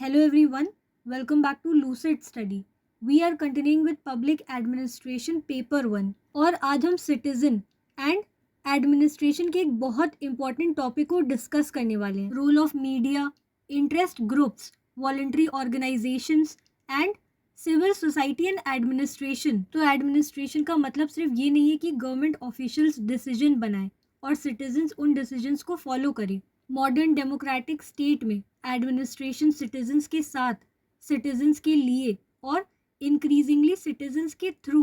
Hello everyone, welcome back to Lucid Study. We are continuing with Public Administration Paper 1 और आज हम citizen and administration के एक बहुत इंपॉर्टेंट टॉपिक को डिस्कस करने वाले हैं. Role of media, interest groups, voluntary organisations and civil society and administration. तो एडमिनिस्ट्रेशन का मतलब सिर्फ ये नहीं है कि गवर्नमेंट ऑफिशियल्स डिसीजन बनाएं और सिटीजन्स उन डिसीजंस को फॉलो करें. मॉडर्न डेमोक्रेटिक स्टेट में एडमिनिस्ट्रेशन सिटीजन्स के साथ, सिटीजन्स के लिए और इंक्रीजिंगली सिटीजन्स के थ्रू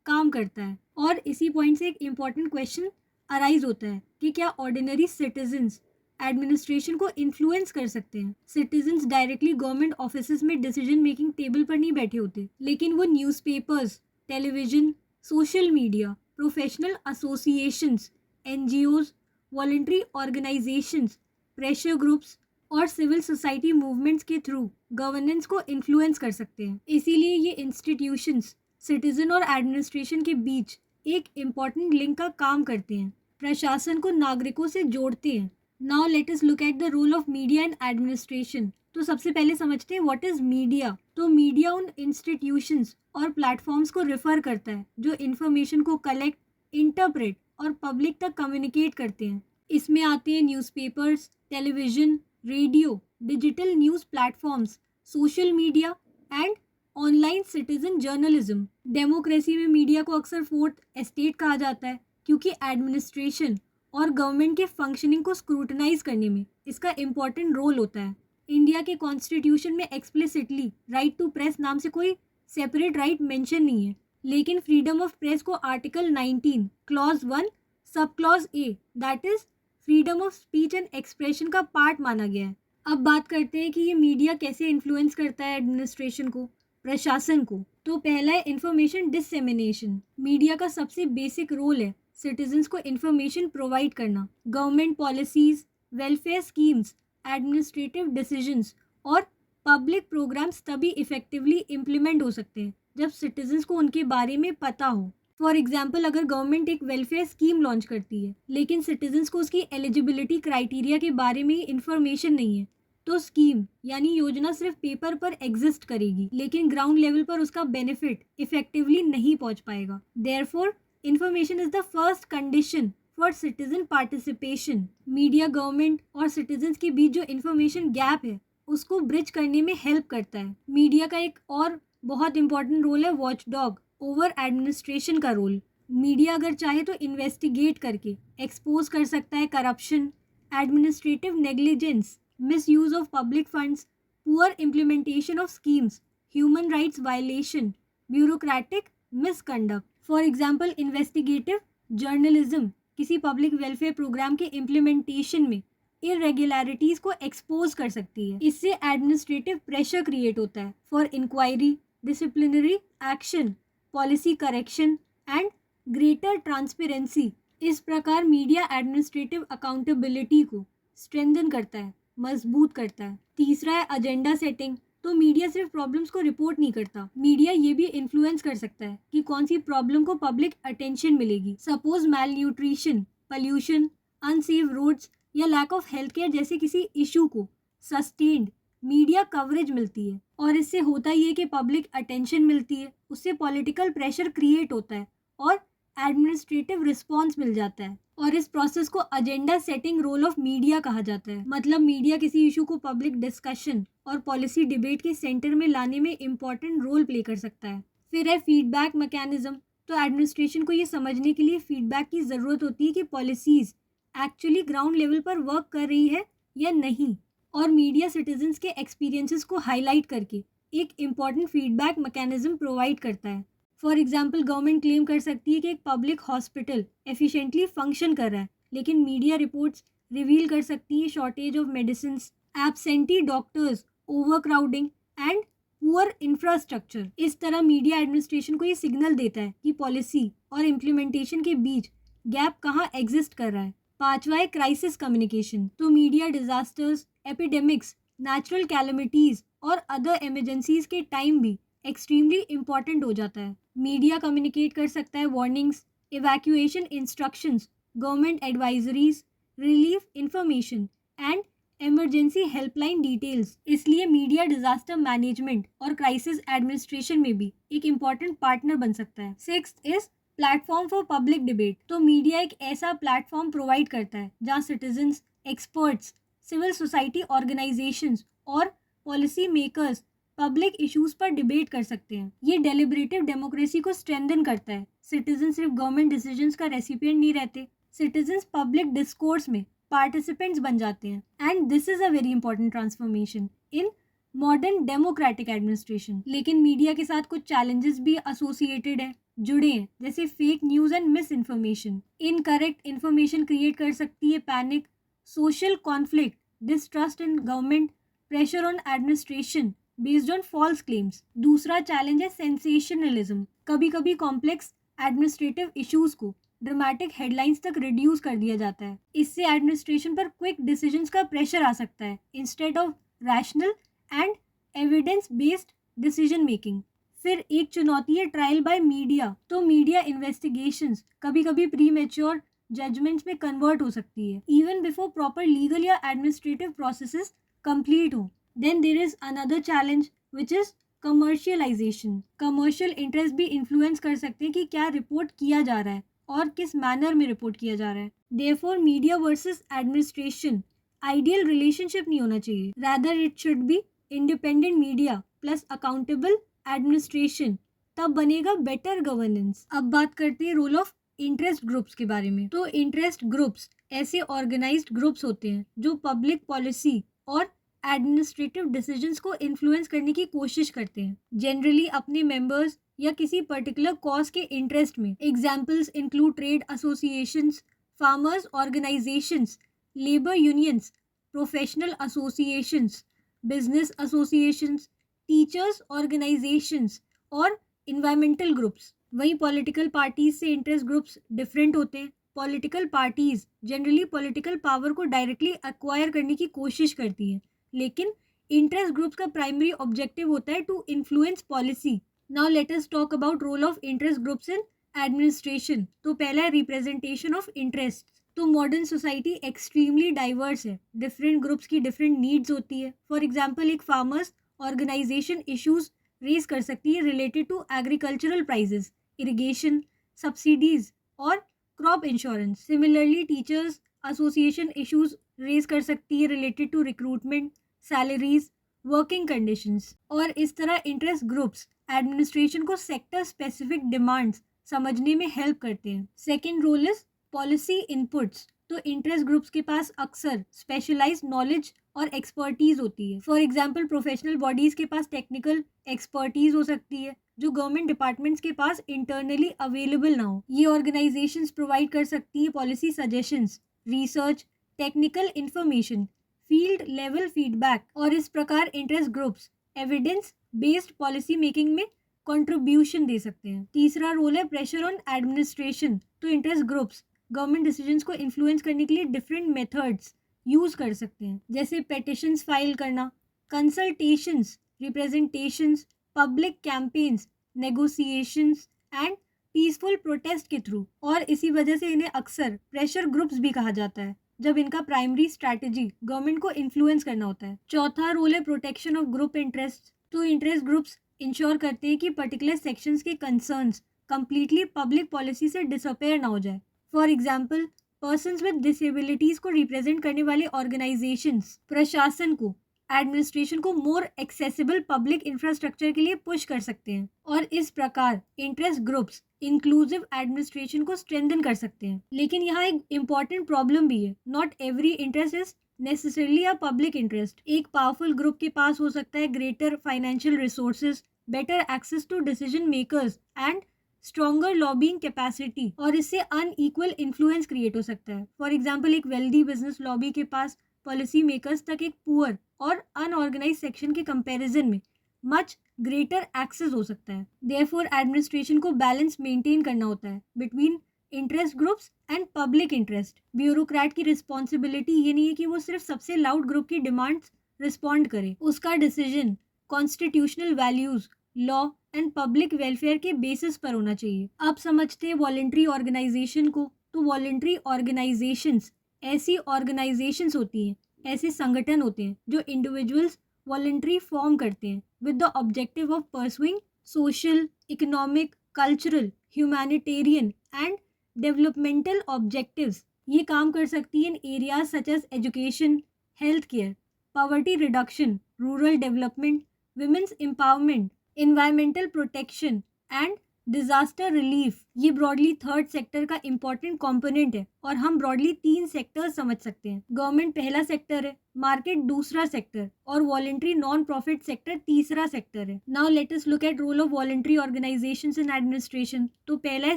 काम करता है. और इसी पॉइंट से एक इम्पॉर्टेंट क्वेश्चन अराइज होता है कि क्या ऑर्डिनरी सिटीजन्स एडमिनिस्ट्रेशन को इन्फ्लुएंस कर सकते हैं. सिटीजन्स डायरेक्टली गवर्नमेंट ऑफिस में डिसीजन मेकिंग टेबल पर नहीं बैठे होते, लेकिन वो newspapers, television, social media, professional associations, NGOs, voluntary organisations, pressure groups और सिविल सोसाइटी मूवमेंट्स के थ्रू गवर्नेंस को इन्फ्लुएंस कर सकते हैं. इसीलिए ये इंस्टीट्यूशंस सिटीजन और एडमिनिस्ट्रेशन के बीच एक इम्पॉर्टेंट लिंक का काम करते हैं, प्रशासन को नागरिकों से जोड़ते हैं. Now let us look at the role of media in administration. तो सबसे पहले समझते हैं व्हाट इज मीडिया. तो मीडिया उन इंस्टीट्यूशंस और प्लेटफॉर्म्स को रेफर करता है जो इन्फॉर्मेशन को कलेक्ट, इंटरप्रेट और पब्लिक तक कम्युनिकेट करते हैं. इसमें आते हैं newspapers, television, radio, digital news platforms, social media and online citizen journalism. Democracy में मीडिया को अक्सर फोर्थ एस्टेट कहा जाता है क्योंकि एडमिनिस्ट्रेशन और गवर्नमेंट के फंक्शनिंग को स्क्रूटनाइज करने में इसका इम्पॉर्टेंट रोल होता है. इंडिया के कॉन्स्टिट्यूशन में एक्सप्लिसिटली राइट टू प्रेस नाम से कोई सेपरेट राइट मेंशन नहीं है, लेकिन फ्रीडम ऑफ प्रेस को article 19 clause 1 sub clause A that is freedom of speech and expression का पार्ट माना गया है. अब बात करते हैं कि ये मीडिया कैसे इन्फ्लुएंस करता है एडमिनिस्ट्रेशन को, प्रशासन को. तो पहला है इंफॉर्मेशन डिससेमिनेशन. मीडिया का सबसे बेसिक रोल है सिटीजन्स को इंफॉर्मेशन प्रोवाइड करना. Government policies, welfare schemes, administrative decisions और पब्लिक प्रोग्राम्स तभी इफेक्टिवली इम्प्लीमेंट हो सकते हैं जब सिटीजन्स को उनके बारे में पता हो. फॉर एग्जाम्पल, अगर गवर्नमेंट एक वेलफेयर स्कीम लॉन्च करती है लेकिन सिटीजन्स को उसकी एलिजिबिलिटी क्राइटेरिया के बारे में ही इंफॉर्मेशन नहीं है, तो स्कीम यानी योजना सिर्फ पेपर पर एग्जिस्ट करेगी लेकिन ग्राउंड लेवल पर उसका बेनिफिट इफेक्टिवली नहीं पहुंच पाएगा. Therefore information is the first condition for citizen participation. Media government और सिटीजन्स के बीच जो इंफॉर्मेशन गैप है उसको ब्रिज करने में हेल्प करता है. मीडिया का एक और बहुत इंपॉर्टेंट रोल है वॉच डॉग ओवर एडमिनिस्ट्रेशन का रोल. मीडिया अगर चाहे तो इन्वेस्टिगेट करके एक्सपोज कर सकता है corruption, administrative negligence, misuse of public funds, poor implementation of schemes, human rights violation, bureaucratic misconduct. For example, investigative journalism किसी पब्लिक वेलफेयर प्रोग्राम के इम्प्लीमेंटेशन में इरेगुलरिटीज को एक्सपोज कर सकती है. इससे एडमिनिस्ट्रेटिव प्रेशर क्रिएट होता है for inquiry, disciplinary action, policy correction and greater transparency. इस प्रकार मीडिया एडमिनिस्ट्रेटिव अकाउंटेबिलिटी को स्ट्रेंथन करता है, मजबूत करता है. तीसरा है एजेंडा सेटिंग. तो मीडिया सिर्फ प्रॉब्लम्स को रिपोर्ट नहीं करता, मीडिया ये भी इन्फ्लुएंस कर सकता है कि कौन सी प्रॉब्लम को पब्लिक अटेंशन मिलेगी. सपोज मैल न्यूट्रिशन, पोल्यूशन, अनसेफ रोड्स या लैक ऑफ हेल्थ केयर जैसे किसी इशू को सस्टेन्ड मीडिया कवरेज मिलती है और इससे होता ही है कि पब्लिक अटेंशन मिलती है, उससे पॉलिटिकल प्रेशर क्रिएट होता है और एडमिनिस्ट्रेटिव रिस्पॉन्स मिल जाता है. और इस प्रोसेस को agenda setting role of media कहा जाता है. मतलब मीडिया किसी इशू को पब्लिक डिस्कशन और पॉलिसी डिबेट के सेंटर में लाने में इम्पॉर्टेंट रोल प्ले कर सकता है. फिर है फीडबैक मैकेनिज्म. तो एडमिनिस्ट्रेशन को ये समझने के लिए फीडबैक की ज़रूरत होती है कि पॉलिसीज एक्चुअली ग्राउंड लेवल पर वर्क कर रही है या नहीं, और मीडिया सिटीजन्स के एक्सपीरियंसेस को हाईलाइट करके एक इम्पॉर्टेंट फीडबैक मैकेनिज्म प्रोवाइड करता है. फॉर एग्जाम्पल, गवर्नमेंट क्लेम कर सकती है कि एक पब्लिक हॉस्पिटल एफिशिएंटली फंक्शन कर रहा है, लेकिन मीडिया रिपोर्ट्स रिवील कर सकती है shortage of medicine, absentee doctors, overcrowding and poor infrastructure. इस तरह मीडिया एडमिनिस्ट्रेशन को ये सिग्नल देता है कि पॉलिसी और इम्प्लीमेंटेशन के बीच गैप कहाँ एग्जिस्ट कर रहा है. पांचवा है क्राइसिस कम्युनिकेशन. तो media disasters, epidemics, natural calamities और अदर इमरजेंसीज के टाइम भी एक्सट्रीमली इम्पॉर्टेंट हो जाता है. मीडिया कम्युनिकेट कर सकता है warnings, evacuation instructions, government advisories, relief information and emergency helpline details, इसलिए मीडिया डिजास्टर मैनेजमेंट और क्राइसिस एडमिनिस्ट्रेशन में भी एक इम्पॉर्टेंट पार्टनर बन सकता है। Sixth is platform for public debate. तो मीडिया एक ऐसा प्लेटफॉर्म प्रोवाइड करता है जहां citizens, experts, civil society organisations और पॉलिसी मेकर्स पब्लिक इश्यूज पर डिबेट कर सकते हैं। ये डेलिब्रेटिव डेमोक्रेसी को स्ट्रेंथन करता है। सिटीजन सिर्फ गवर्नमेंट डिसीजंस का रेसिपिएंट नहीं रहते, सिटीजन्स पब्लिक डिस्कोर्स में पार्टिसिपेंट्स बन जाते हैं। And this is a very important transformation in modern democratic administration. लेकिन मीडिया के साथ कुछ चैलेंजेस भी एसोसिएटेड है, जुड़े हैं, जैसे fake news and misinformation. Incorrect information create कर सकती है panic, social conflict, distrust in government, pressure on administration based on false claims. दूसरा चैलेंज है सेंसेशनलिज्म। कभी कभी कॉम्प्लेक्स एडमिनिस्ट्रेटिव इश्यूज को ड्रामेटिक हेडलाइंस तक रिड्यूस कर दिया जाता है। इससे एडमिनिस्ट्रेशन पर क्विक डिसीजंस का प्रेशर आ सकता है instead of rational and evidence based decision making. फिर एक चुनौती है ट्रायल बाय मीडिया। तो मीडिया इन्वेस्टिगेशंस कभी कभी प्री मेच्योर जजमेंट्स में कन्वर्ट हो सकती है, इवन बिफोर प्रॉपर लीगल या एडमिनिस्ट्रेटिव प्रोसेसेस कंप्लीट हो। Then there is another challenge which is commercialisation. Commercial interest भी इन्फ्लुएंस कर सकते हैं कि क्या रिपोर्ट किया जा रहा है और किस मैनर में रिपोर्ट किया जा रहा है। Therefore media versus administration ideal relationship नहीं होना चाहिए, rather it should be independent media plus accountable administration, तब बनेगा बेटर गवर्नेंस। अब बात करते हैं रोल ऑफ इंटरेस्ट ग्रुप्स के बारे में। तो इंटरेस्ट ग्रुप्स ऐसे ऑर्गेनाइज्ड ग्रुप्स होते हैं जो पब्लिक पॉलिसी और एडमिनिस्ट्रेटिव डिसीजंस को इन्फ्लुएंस करने की कोशिश करते हैं, जनरली अपने मेंबर्स या किसी पर्टिकुलर कॉज के इंटरेस्ट में। Examples include trade associations, farmers organisations, labour unions, professional associations, business associations, teachers organisations और इन्वायरमेंटल ग्रुप्स। वहीं पॉलिटिकल पार्टीज से इंटरेस्ट ग्रुप्स डिफरेंट होते हैं। Political parties generally political power को डायरेक्टली एक्वायर करने की कोशिश करती है, लेकिन इंटरेस्ट ग्रुप्स का प्राइमरी ऑब्जेक्टिव होता है to influence policy. Now let us talk about role of interest groups in administration. तो पहला है रिप्रेजेंटेशन ऑफ इंटरेस्ट। तो मॉडर्न सोसाइटी एक्सट्रीमली डाइवर्स है, डिफरेंट ग्रुप्स की डिफरेंट नीड्स होती है। फॉर एग्जाम्पल एक फार्मर्स ऑर्गेनाइजेशन इश्यूज रेज कर सकती है related to agricultural prices, irrigation, subsidies और crop insurance. Similarly teachers association issues raise कर सकती है related to recruitment, salaries, working conditions. और इस तरह इंटरेस्ट ग्रुप्स एडमिनिस्ट्रेशन को सेक्टर स्पेसिफिक डिमांड्स समझने में हेल्प करते हैं। Second role is policy inputs. तो इंटरेस्ट ग्रुप्स के पास अक्सर स्पेशलाइज्ड नॉलेज और एक्सपर्टीज होती है। फॉर एग्जाम्पल प्रोफेशनल बॉडीज के पास टेक्निकल एक्सपर्टीज हो सकती है जो गवर्नमेंट डिपार्टमेंट्स के पास इंटरनली अवेलेबल ना हो। ये ऑर्गेनाइजेशंस प्रोवाइड कर सकती हैं policy suggestions, research, technical information, field level feedback. और इस प्रकार interest groups evidence based policy making में कंट्रीब्यूशन दे सकते हैं। तीसरा रोल है प्रेशर ऑन एडमिनिस्ट्रेशन। तो इंटरेस्ट ग्रुप्स गवर्नमेंट डिसीजंस को इन्फ्लुएंस करने के लिए डिफरेंट मेथड्स यूज कर सकते हैं, जैसे पेटिशंस फाइल करना, consultations, representations, public campaigns, negotiations and peaceful protest के थ्रू। और इसी वजह से इन्हें अक्सर प्रेशर ग्रुप्स भी कहा जाता है, जब इनका प्राइमरी स्ट्रैटेजी गवर्नमेंट को इन्फ्लुएंस करना होता है। चौथा रोल है प्रोटेक्शन ऑफ ग्रुप इंटरेस्ट। तो इंटरेस्ट ग्रुप्स इंश्योर करते हैं कि पर्टिकुलर सेक्शंस के कंसर्न्स कंप्लीटली पब्लिक पॉलिसी से डिसअपेयर ना हो जाए। For example persons with disabilities को रिप्रेजेंट करने वाले ऑर्गेनाइजेशंस प्रशासन को, एडमिनिस्ट्रेशन को मोर एक्सेसिबल पब्लिक इंफ्रास्ट्रक्चर के लिए पुश कर सकते हैं। और इस प्रकार इंटरेस्ट ग्रुप्स इंक्लूसिव एडमिनिस्ट्रेशन को स्ट्रेंथन कर सकते हैं। लेकिन यहाँ एक इम्पॉर्टेंट प्रॉब्लम भी है, not every interest is necessarily a public interest. एक पावरफुल ग्रुप के पास हो सकता है greater financial resources, better access to decision makers and stronger lobbying capacity, और इससे अनइक्वल इन्फ्लुएंस क्रिएट हो सकता है। फॉर एग्जाम्पल एक वेल्दी बिजनेस लॉबी के पास पॉलिसी मेकर्स तक एक पुअर और अनऑर्गेनाइज सेक्शन के कंपैरिजन में मच ग्रेटर एक्सेस हो सकता है। देयरफॉर एडमिनिस्ट्रेशन को बैलेंस मेंटेन करना होता है between interest groups and public interest. Bureaucrat की रिस्पॉन्सिबिलिटी ये नहीं है कि वो सिर्फ सबसे लाउड ग्रुप की डिमांड्स रिस्पॉन्ड करे, उसका decision constitutional values, law and public welfare के बेसिस पर होना चाहिए। अब समझते हैं वॉलंटरी ऑर्गेनाइजेशन को। तो वॉलंटरी ऑर्गेनाइजेशंस ऐसी ऑर्गेनाइजेशंस होती हैं ऐसे संगठन होते हैं जो इंडिविजुअल्स वॉलंटरी फॉर्म करते हैं with the objective of pursuing social, economic, cultural, humanitarian and developmental objectives. ये काम कर सकती है in areas such as education, health care, poverty reduction, rural development, women's empowerment, environmental protection and disaster relief. ये broadly third sector का important component है और हम ब्रॉडली 3 सेक्टर समझ सकते हैं। गवर्नमेंट पहला सेक्टर है, मार्केट दूसरा सेक्टर और वॉलंटरी नॉन प्रॉफिट सेक्टर तीसरा सेक्टर है। Now let us look at role of voluntary organisations in administration. तो पहला है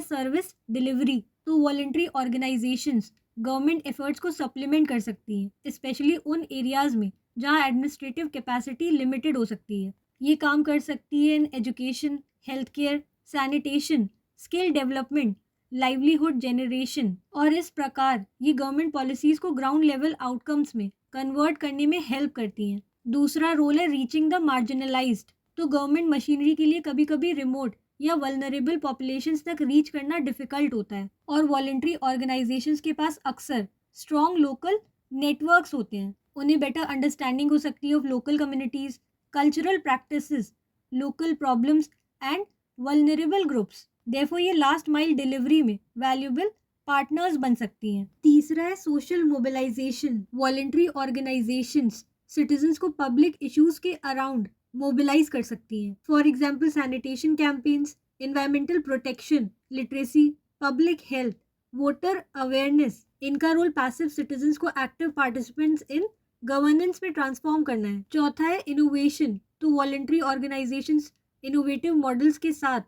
सर्विस डिलीवरी। तो वॉलंटरी ऑर्गेनाइजेशंस गवर्नमेंट एफर्ट्स को सप्लीमेंट कर सकती हैं, स्पेशली उन एरियाज में जहां एडमिनिस्ट्रेटिव कैपेसिटी लिमिटेड हो सकती है। ये काम कर सकती है in education, health care, sanitation, skill development, livelihood generation और इस प्रकार ये गवर्नमेंट पॉलिसीज को ग्राउंड लेवल आउटकम्स में कन्वर्ट करने में हेल्प करती हैं। दूसरा रोल है रीचिंग द मार्जिनलाइज्ड। तो गवर्नमेंट मशीनरी के लिए कभी कभी रिमोट या वल्नरेबल पॉपुलेशंस तक रीच करना डिफिकल्ट होता है और वॉलंटरी ऑर्गेनाइजेशंस के पास अक्सर स्ट्रॉन्ग लोकल नेटवर्क्स होते हैं। उन्हें बेटर अंडरस्टैंडिंग हो सकती है of local communities, cultural practices, local problems and vulnerable groups. Therefore ये लास्ट माइल डिलीवरी में वैल्यूएबल पार्टनर्स बन सकती हैं। तीसरा है social mobilisation. Voluntary organisations citizens को पब्लिक इश्यूज के अराउंड मोबिलाइज कर सकती हैं। For example sanitation campaigns, environmental protection, literacy, public health, voter awareness. इनका रोल पैसिव सिटीजन्स को एक्टिव पार्टिसिपेंट्स इन गवर्नेंस में ट्रांसफॉर्म करना है। चौथा है इनोवेशन। तो वॉलंटरी ऑर्गेनाइजेशंस इनोवेटिव मॉडल्स के साथ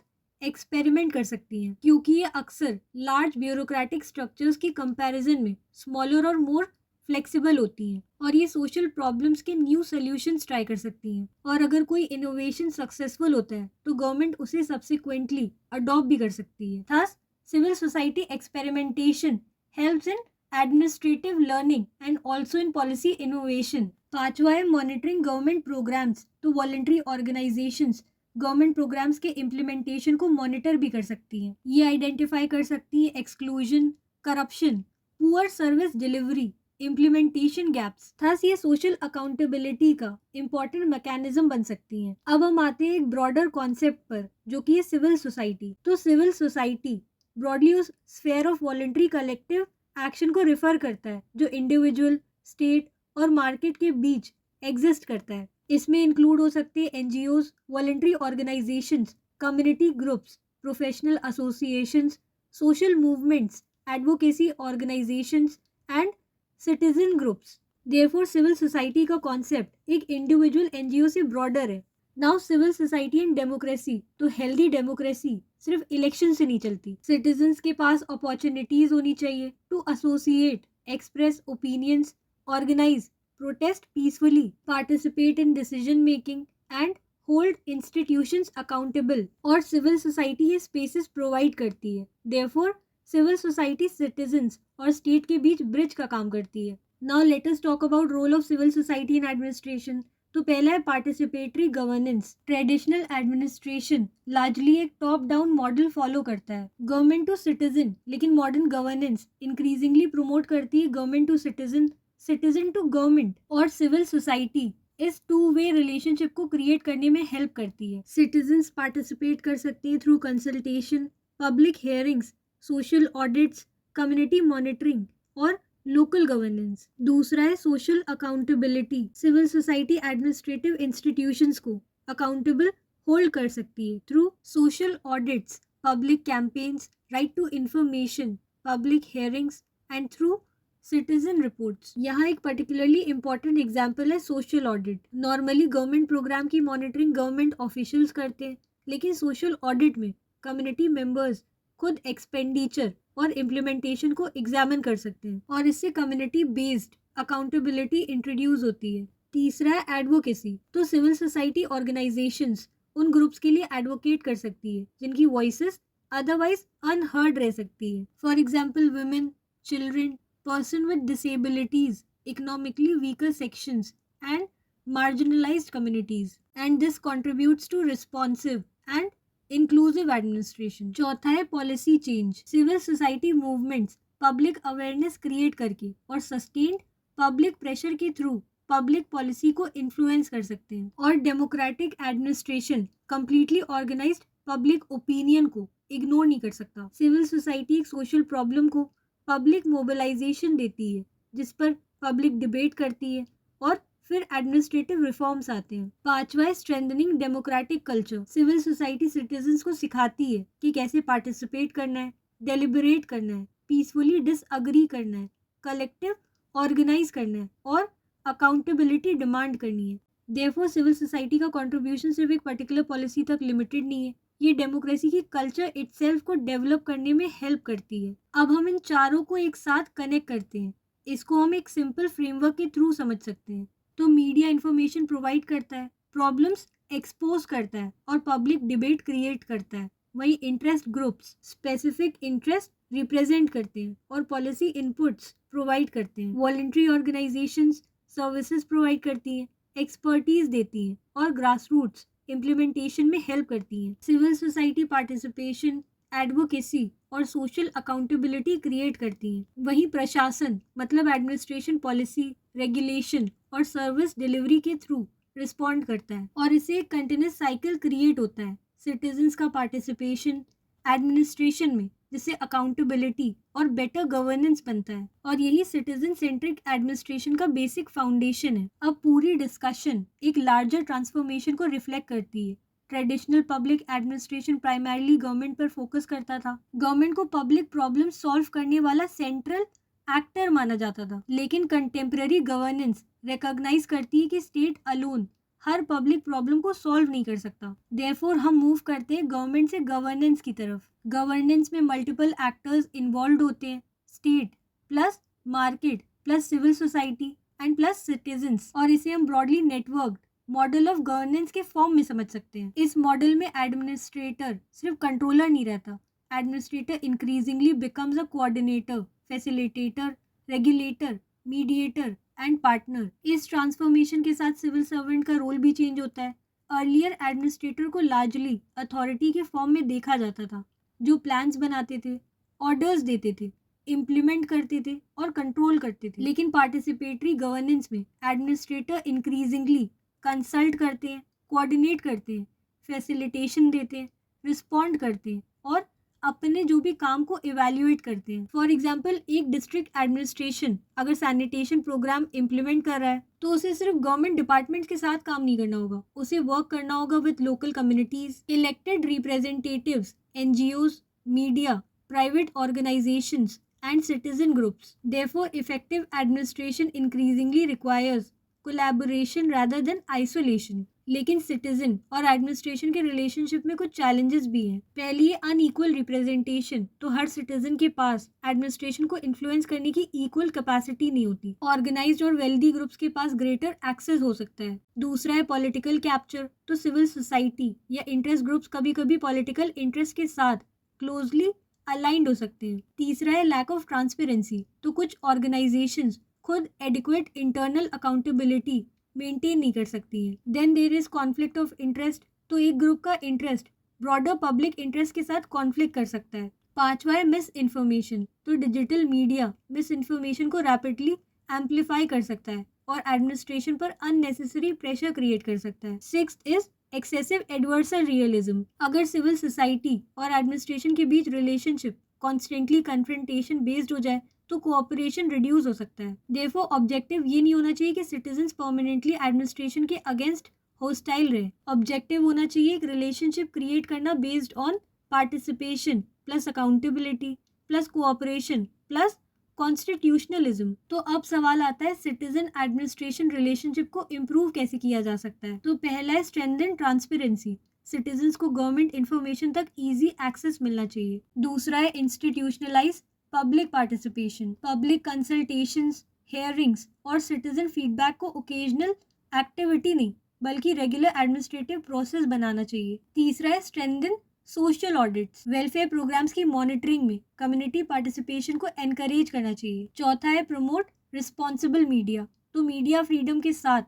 एक्सपेरिमेंट कर सकती हैं क्योंकि ये अक्सर लार्ज ब्यूरोक्रेटिक स्ट्रक्चर्स की कंपैरिजन में स्मॉलर और मोर फ्लेक्सिबल होती हैं और ये सोशल प्रॉब्लम्स के न्यू सॉल्यूशंस ट्राई कर सकती हैं। और अगर कोई इनोवेशन सक्सेसफुल होता है तो गवर्नमेंट उसे सब्सिक्वेंटली अडॉप्ट भी कर सकती है। Thus civil society experimentation helps in administrative learning and also in policy innovation. पांचवा है मॉनिटरिंग गवर्नमेंट प्रोग्राम्स। तो वॉलंटरी ऑर्गेनाइजेशंस गवर्नमेंट प्रोग्राम्स के इम्प्लीमेंटेशन को मॉनिटर भी कर सकती हैं। ये आइडेंटिफाई कर सकती है exclusion, corruption, poor service delivery, implementation gaps. Thus ये सोशल अकाउंटेबिलिटी का इम्पोर्टेंट मैकेनिज्म बन सकती हैं। अब हम आते हैं एक ब्रॉडर कॉन्सेप्ट पर जो कि है सिविल सोसाइटी। तो सिविल सोसाइटी ब्रॉडली उस sphere of voluntary collective action को रिफर करता है जो इंडिविजुअल, स्टेट और मार्केट के बीच एग्जिस्ट करता है। इसमें इंक्लूड हो सकते हैं NGOs, voluntary organisations, community groups, professional associations, social movements, advocacy organisations and citizen groups. Therefore civil society का कॉन्सेप्ट एक इंडिविजुअल एनजीओ से ब्रॉडर है। Now civil society and democracy. तो हेल्दी डेमोक्रेसी सिर्फ इलेक्शन से नहीं चलती। सिटीजन्स के पास अपॉर्चुनिटीज होनी चाहिए to associate, express opinions, organise, protest peacefully, participate in decision making and hold institutions accountable। और civil society ये spaces provide करती है। Therefore, civil society citizens और state के बीच bridge का काम करती है। Now let us talk about role of civil society in administration। तो पहला है participatory governance। Traditional administration largely एक top down model follow करता है, government to citizen, लेकिन modern governance increasingly promote करती है government to citizen, citizen to government और सिविल सोसाइटी इस टू वे रिलेशनशिप को क्रिएट करने में हेल्प करती है। सिटीजन्स पार्टिसिपेट कर सकते हैं through consultation, public hearings, social audits, community monitoring और लोकल गवर्नेंस। दूसरा है social accountability. Civil society administrative institutions को अकाउंटेबल होल्ड कर सकती है through social audits, public campaigns, right to information, public hearings and through citizen reports. यहाँ एक particularly important example है social audit. Normally government programme की मॉनिटरिंग गवर्नमेंट ऑफिशियल्स करते हैं, लेकिन सोशल ऑडिट में कम्युनिटी मेंबर्स खुद एक्सपेंडिचर और इम्प्लीमेंटेशन को एग्जामिन कर सकते हैं और इससे कम्युनिटी बेस्ड अकाउंटेबिलिटी इंट्रोड्यूस होती है। तीसरा है एडवोकेसी। तो सिविल सोसाइटी ऑर्गेनाइजेशंस उन ग्रुप्स के लिए एडवोकेट कर सकती है जिनकी वॉइसेस अदरवाइज अनहर्ड रह सकती है। For example women, children, person with disabilities, economically weaker sections and marginalized communities, and this contributes to responsive and inclusive administration। चौथा है policy change। civil society movements public awareness create करके और sustained public pressure के through public policy को influence कर सकते हैं। और democratic administration completely organised public opinion को इग्नोर नहीं कर सकता। सिविल सोसाइटी एक सोशल प्रॉब्लम को पब्लिक मोबिलाइजेशन देती है, जिस पर पब्लिक डिबेट करती है और फिर एडमिनिस्ट्रेटिव रिफॉर्म्स आते हैं। पांचवा है strengthening democratic culture. Civil society citizens को सिखाती है कि कैसे पार्टिसिपेट करना है, डेलिबरेट करना है, पीसफुली डिसअग्री करना है, कलेक्टिव ऑर्गेनाइज करना है और अकाउंटेबिलिटी डिमांड करनी है। देयरफॉर सिविल सोसाइटी का कंट्रीब्यूशन सिर्फ एक पर्टिकुलर पॉलिसी तक लिमिटेड नहीं है, ये डेमोक्रेसी की कल्चर इटसेल्फ को डेवलप करने में हेल्प करती है। अब हम इन चारों को एक साथ कनेक्ट करते हैं। इसको हम एक सिंपल फ्रेमवर्क के थ्रू समझ सकते हैं। तो मीडिया इंफॉर्मेशन प्रोवाइड करता है, प्रॉब्लम्स एक्सपोज करता है और पब्लिक डिबेट क्रिएट करता है। वही interest groups specific interest represent करते हैं और पॉलिसी इनपुट्स प्रोवाइड करते हैं। वॉलंटरी ऑर्गेनाइजेशंस सर्विसेज प्रोवाइड करती हैं, एक्सपर्टीज देती हैं और ग्रासरूट्स इम्प्लीमेंटेशन में हेल्प करती हैं। सिविल सोसाइटी पार्टिसिपेशन, एडवोकेसी और सोशल अकाउंटेबिलिटी क्रिएट करती हैं। वहीं प्रशासन मतलब एडमिनिस्ट्रेशन पॉलिसी, रेगुलेशन और सर्विस डिलीवरी के थ्रू रिस्पॉन्ड करता है और इसे एक कंटिन्यूस साइकिल क्रिएट होता है सिटीजन्स का पार्टिसिपेशन एडमिनिस्ट्रेशन में, जिससे अकाउंटेबिलिटी और बेटर गवर्नेंस बनता है और यही सिटीजन सेंट्रिक एडमिनिस्ट्रेशन का बेसिक फाउंडेशन है। अब पूरी डिस्कशन एक लार्जर ट्रांसफॉर्मेशन को रिफ्लेक्ट करती है। Traditional public administration primarily government पर फोकस करता था। गवर्नमेंट को पब्लिक प्रॉब्लम सॉल्व करने वाला सेंट्रल एक्टर माना जाता था, लेकिन कंटेम्प्रेरी गवर्नेंस रिकॉग्नाइज करती है कि स्टेट अलोन हर पब्लिक प्रॉब्लम को सॉल्व नहीं कर सकता। देयरफॉर हम मूव करते हैं गवर्नमेंट से गवर्नेंस की तरफ। गवर्नेंस में मल्टीपल एक्टर्स इन्वॉल्व होते हैं, state plus market plus civil society and plus citizens, और इसे हम broadly networked model of governance के फॉर्म में समझ सकते हैं। इस मॉडल में एडमिनिस्ट्रेटर सिर्फ कंट्रोलर नहीं रहता, administrator increasingly becomes a coordinator, facilitator, regulator, mediator and partner. इस ट्रांसफॉर्मेशन के साथ सिविल सर्वेंट का रोल भी चेंज होता है। अर्लियर एडमिनिस्ट्रेटर को लार्जली अथॉरिटी के फॉर्म में देखा जाता था, जो प्लान्स बनाते थे, ऑर्डर्स देते थे, इम्प्लीमेंट करते थे और कंट्रोल करते थे। लेकिन पार्टिसिपेटरी गवर्नेंस में एडमिनिस्ट्रेटर इंक्रीजिंगली कंसल्ट करते हैं, कोऑर्डिनेट करते हैं, फैसिलिटेशन देते हैं, रिस्पॉन्ड करते हैं और अपने जो भी काम को इवैल्यूएट करते हैं। फॉर एग्जाम्पल, एक डिस्ट्रिक्ट एडमिनिस्ट्रेशन अगर सैनिटेशन प्रोग्राम इम्प्लीमेंट कर रहा है तो उसे सिर्फ गवर्नमेंट डिपार्टमेंट के साथ काम नहीं करना होगा, उसे वर्क करना होगा with local communities, elected representatives, NGOs, media, private organisations and citizen groups. Therefore, effective administration increasingly requires collaboration rather than isolation. लेकिन सिटीजन और एडमिनिस्ट्रेशन के रिलेशनशिप में कुछ चैलेंजेस भी हैं। पहली है अनइक्वल रिप्रेजेंटेशन। तो हर सिटीजन के पास एडमिनिस्ट्रेशन को इन्फ्लुएंस करने की इक्वल कैपेसिटी नहीं होती। ऑर्गेनाइज्ड और वेल्दी ग्रुप्स के पास ग्रेटर एक्सेस हो सकता है। दूसरा है पॉलिटिकल कैप्चर। तो सिविल सोसाइटी या इंटरेस्ट ग्रुप्स कभी कभी पॉलिटिकल इंटरेस्ट के साथ क्लोजली अलाइंड हो सकते हैं। तीसरा है लैक ऑफ ट्रांसपेरेंसी। तो कुछ ऑर्गेनाइजेशंस खुद एडिक्वेट इंटरनल अकाउंटेबिलिटी मेंटेन नहीं कर सकती हैं। Then there is conflict of interest. तो एक ग्रुप का इंटरेस्ट ब्रॉडर पब्लिक इंटरेस्ट के साथ कॉन्फ्लिक्ट कर सकता है। पांचवा है मिस इन्फॉर्मेशन। तो डिजिटल मीडिया मिस इन्फॉर्मेशन को रैपिडली एम्पलीफाई कर सकता है और एडमिनिस्ट्रेशन पर अननेसेसरी प्रेशर क्रिएट कर सकता है। Sixth is excessive adversarial realism. अगर सिविल सोसाइटी और एडमिनिस्ट्रेशन के बीच रिलेशनशिप कॉन्स्टेंटली कन्फ्रंटेशन बेस्ड हो जाए तो कोऑपरेशन रिड्यूस हो सकता है। देयरफॉर ऑब्जेक्टिव ये नहीं होना चाहिए कि सिटीजन्स परमानेंटली एडमिनिस्ट्रेशन के अगेंस्ट होस्टाइल रहे। ऑब्जेक्टिव होना चाहिए एक रिलेशनशिप क्रिएट करना based on participation plus accountability plus cooperation plus constitutionalism. तो अब सवाल आता है सिटीजन एडमिनिस्ट्रेशन रिलेशनशिप को इम्प्रूव कैसे किया जा सकता है। तो पहला है स्ट्रेंथन ट्रांसपेरेंसी। सिटीजन्स को गवर्नमेंट इंफॉर्मेशन तक इजी एक्सेस मिलना चाहिए। दूसरा है institutionalise public participation. Public consultations, hearings और सिटीजन फीडबैक को ओकेजनल एक्टिविटी नहीं बल्कि रेगुलर एडमिनिस्ट्रेटिव प्रोसेस बनाना चाहिए। तीसरा है strengthen social audits. Welfare programmes की मॉनिटरिंग में कम्युनिटी पार्टिसिपेशन को एनकरेज करना चाहिए। चौथा है प्रमोट रिस्पॉन्सिबल मीडिया। तो मीडिया फ्रीडम के साथ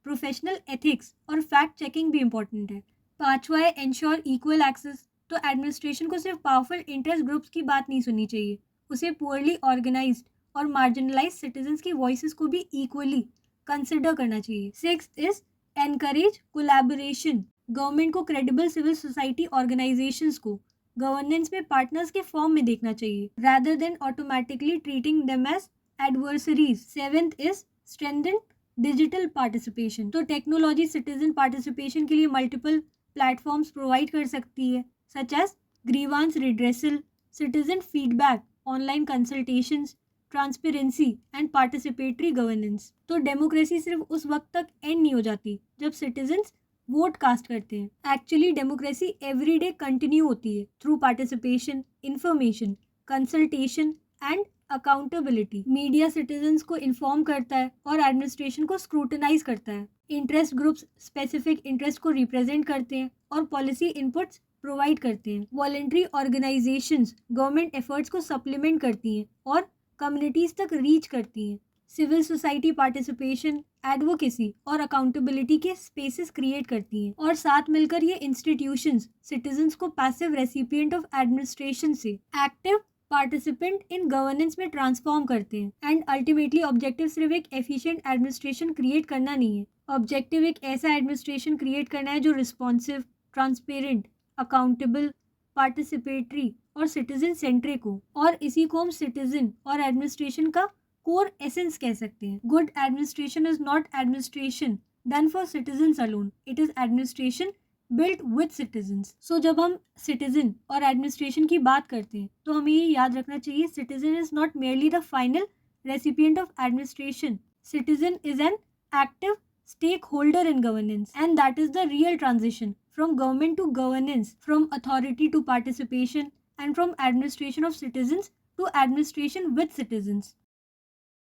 प्रोफेशनल एथिक्स और फैक्ट चेकिंग भी इम्पोर्टेंट है। पांचवा है एंश्योर इक्वल एक्सेस। तो एडमिनिस्ट्रेशन को सिर्फ पावरफुल इंटरेस्ट ग्रुप्स की बात नहीं सुननी चाहिए, उसे पुअरली ऑर्गेनाइज्ड और मार्जिनलाइज सिटीजन्स की वॉइसेस को भी इक्वली कंसिडर करना चाहिए। 6th is encourage collaboration. Government को क्रेडिबल सिविल सोसाइटी ऑर्गेनाइजेशंस को गवर्नेंस में पार्टनर्स के फॉर्म में देखना चाहिए rather than automatically treating them as adversaries. 7th is strengthen digital participation. तो टेक्नोलॉजी सिटीजन पार्टिसिपेशन के लिए मल्टीपल प्लेटफॉर्म्स प्रोवाइड कर सकती है such as grievance redressal, citizen feedback, online consultations, transparency and participatory governance. तो डेमोक्रेसी सिर्फ उस वक्त तक एंड नहीं हो जाती जब सिटीजन्स वोट कास्ट करते हैं। एक्चुअली डेमोक्रेसी एवरीडे कंटिन्यू होती है through participation, information, consultation and accountability. Media citizens को इन्फॉर्म करता है और एडमिनिस्ट्रेशन को स्क्रूटनाइज करता है। इंटरेस्ट ग्रुप्स स्पेसिफिक इंटरेस्ट को रिप्रेजेंट करते हैं और पॉलिसी इनपुट्स प्रोवाइड करते हैं। वॉलंटरी ऑर्गेनाइजेशंस गवर्नमेंट एफर्ट्स को सप्लीमेंट करती हैं और कम्युनिटीज तक रीच करती हैं। सिविल सोसाइटी पार्टिसिपेशन, एडवोकेसी और अकाउंटेबिलिटी के स्पेसेस क्रिएट करती हैं और साथ मिलकर ये इंस्टीट्यूशंस सिटीजन्स को पैसिव रेसिपिएंट ऑफ एडमिनिस्ट्रेशन से एक्टिव पार्टिसिपेंट इन गवर्नेंस में ट्रांसफॉर्म करते हैं। एंड अल्टीमेटली ऑब्जेक्टिव सिर्फ एक एफिशिएंट एडमिनिस्ट्रेशन क्रिएट करना नहीं है, ऑब्जेक्टिव एक ऐसा एडमिनिस्ट्रेशन क्रिएट करना है जो रिस्पॉन्सिव, ट्रांसपेरेंट, अकाउंटेबल, पार्टिसिपेटरी और सिटीजन सेंट्रिक हो। और इसी को हम सिटीजन और एडमिनिस्ट्रेशन का कोर एसेंस कह सकते हैं। Good administration is not administration done for citizens alone, it is administration built with citizens. So जब हम सिटीजन और एडमिनिस्ट्रेशन की बात करते हैं तो हमें ये याद रखना चाहिए, citizen is not merely the final recipient of administration, citizen is an active stakeholder in governance, and that is the real transition from government to governance, from authority to participation, and from administration of citizens to administration with citizens.